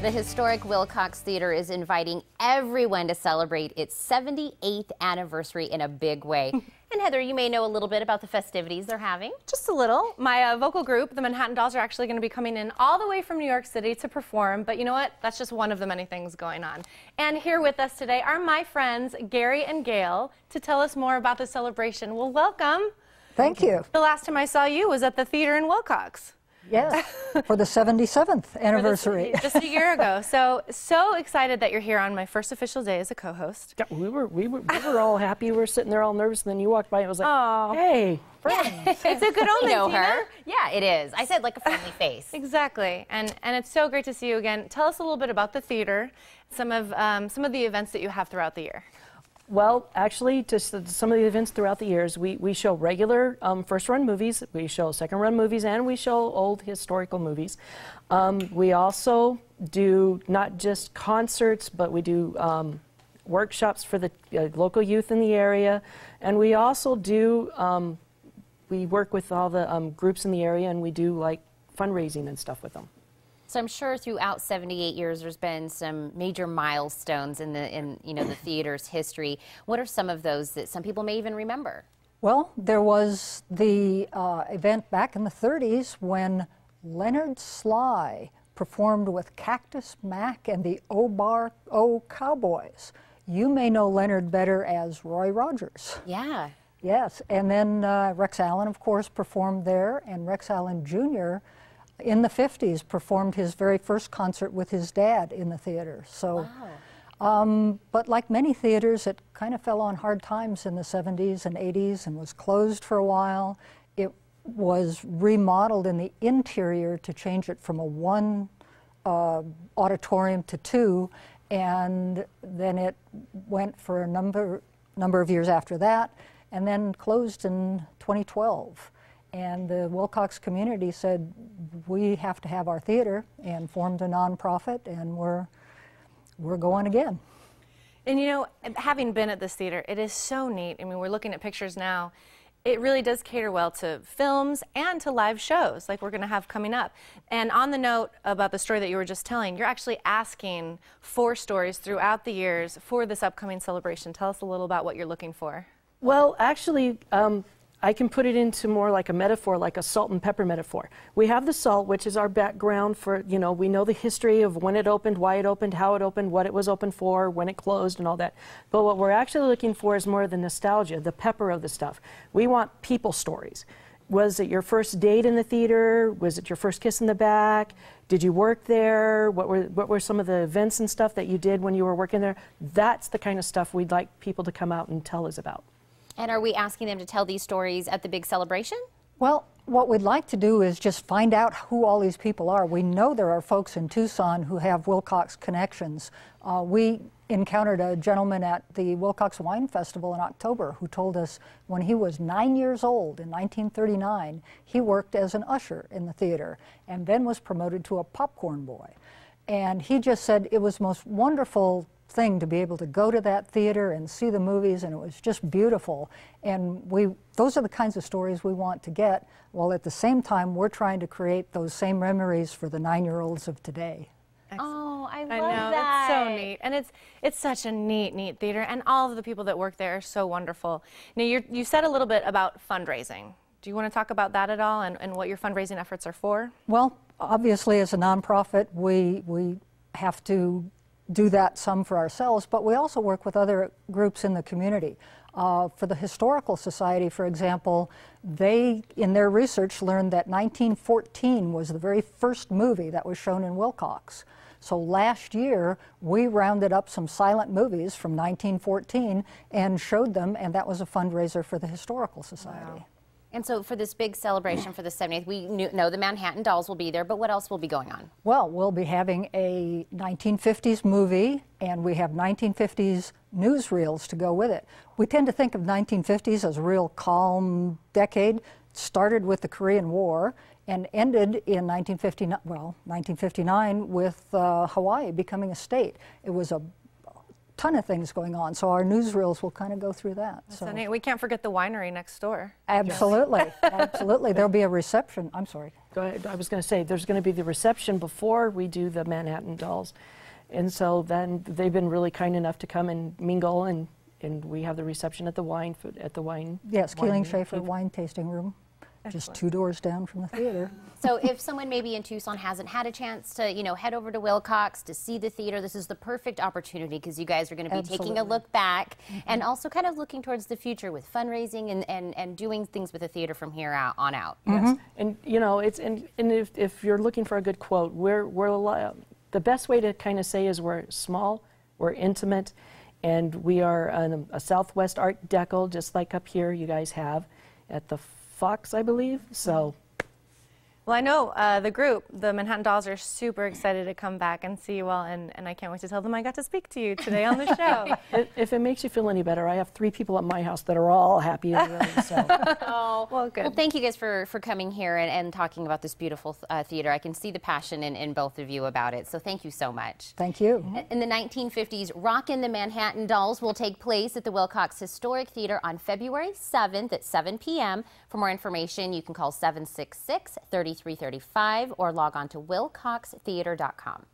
The historic Willcox Theater is inviting everyone to celebrate its 78th anniversary in a big way. And Heather, you may know a little bit about the festivities they're having. Just a little. My vocal group, the Manhattan Dolls, are actually going to be coming in all the way from New York City to perform. But you know what? That's just one of the many things going on. And here with us today are my friends, Gary and Gail, to tell us more about the celebration. Well, welcome. Thank you. The last time I saw you was at the theater in Willcox. Yes, for the 77th anniversary. Just a year ago. So excited that you're here on my first official day as a co-host. Yeah, we were all happy. We were sitting there all nervous, and then you walked by and it was like, oh, hey, friends. It's a good omen, You know Tina. her? Yeah, it is. I said like a friendly face. Exactly, and it's so great to see you again. Tell us a little bit about the theater, some of the events that you have throughout the year. Well, actually, just some of the events throughout the years, we show regular first-run movies, we show second-run movies, and we show old historical movies. We also do not just concerts, but we do workshops for the local youth in the area, and we also do, we work with all the groups in the area, and we do like fundraising and stuff with them. So I'm sure throughout 78 years there's been some major milestones in the theater's history. What are some of those that some people may even remember? Well, there was the event back in the 30s when Leonard Sly performed with Cactus Mac and the O Cowboys. You may know Leonard better as Roy Rogers. Yeah. Yes, and then Rex Allen, of course, performed there, and Rex Allen Jr. in the 50s performed his very first concert with his dad in the theater. So, wow. But like many theaters, it kind of fell on hard times in the 70s and 80s and was closed for a while. It was remodeled in the interior to change it from a one auditorium to two, and then it went for a number of years after that, and then closed in 2012. And the Willcox community said, we have to have our theater, and formed a nonprofit, and we're going again. And you know, having been at this theater, it is so neat. I mean, we're looking at pictures now. It really does cater well to films and to live shows like we're going to have coming up. And on the note about the story that you were just telling, you're actually asking for stories throughout the years for this upcoming celebration. Tell us a little about what you're looking for. Well, actually, I can put it into more like a metaphor, like a salt and pepper metaphor. We have the salt, which is our background for, you know, we know the history of when it opened, why it opened, how it opened, what it was open for, when it closed, and all that. But what we're actually looking for is more the nostalgia, the pepper of the stuff. We want people stories. Was it your first date in the theater? Was it your first kiss in the back? Did you work there? What were some of the events and stuff that you did when you were working there? That's the kind of stuff we'd like people to come out and tell us about. And are we asking them to tell these stories at the big celebration? Well, what we'd like to do is just find out who all these people are. We know there are folks in Tucson who have Willcox connections. We encountered a gentleman at the Willcox Wine Festival in October who told us when he was 9 years old in 1939, he worked as an usher in the theater and then was promoted to a popcorn boy. And he just said it was the most wonderful thing to be able to go to that theater and see the movies, and it was just beautiful. And those are the kinds of stories we want to get, while at the same time we're trying to create those same memories for the 9-year-olds of today. Excellent. Oh, I love know, that. It's so neat. And it's such a neat theater, and all of the people that work there are so wonderful. Now, you said a little bit about fundraising. Do you want to talk about that at all, and what your fundraising efforts are for? Well, obviously as a nonprofit, we have to do that some for ourselves, but we also work with other groups in the community. For the Historical Society, for example, they, in their research, learned that 1914 was the very first movie that was shown in Willcox. So last year, we rounded up some silent movies from 1914 and showed them, and that was a fundraiser for the Historical Society. Wow. And so for this big celebration for the 70th, we know the Manhattan Dolls will be there, but what else will be going on? Well, we'll be having a 1950s movie, and we have 1950s newsreels to go with it. We tend to think of 1950s as a real calm decade. It started with the Korean War and ended in 1959 with Hawaii becoming a state. It was a ton of things going on, so our newsreels will kind of go through that. So neat. We can't forget the winery next door. Absolutely, absolutely. There'll be a reception. I'm sorry. go ahead. I was going to say, there's going to be the reception before we do the Manhattan Dolls. And so then they've been really kind enough to come and mingle, and we have the reception at the wine. Yes, Keeling Schaefer Wine Tasting Room. Just 2 doors down from the theater. So if someone maybe in Tucson hasn't had a chance to, head over to Willcox to see the theater, this is the perfect opportunity because you guys are going to be taking a look back and also kind of looking towards the future with fundraising and doing things with the theater from here on out. Yes. And if you're looking for a good quote, the best way to kind of say is we're small, we're intimate, and we are a Southwest Art Deco, just like up here you guys have at the Fox, I believe. So. Well, I know the group, the Manhattan Dolls, are super excited to come back and see you all, and I can't wait to tell them I got to speak to you today on the show. If it makes you feel any better, I have 3 people at my house that are all happy already. So. Oh, well, good. Well, thank you guys for coming here and talking about this beautiful theater. I can see the passion in both of you about it, so thank you so much. Thank you. In the 1950s, Rockin' the Manhattan Dolls will take place at the Willcox Historic Theater on February 7th at 7 p.m. For more information, you can call 766-3335 or log on to willcoxtheater.com.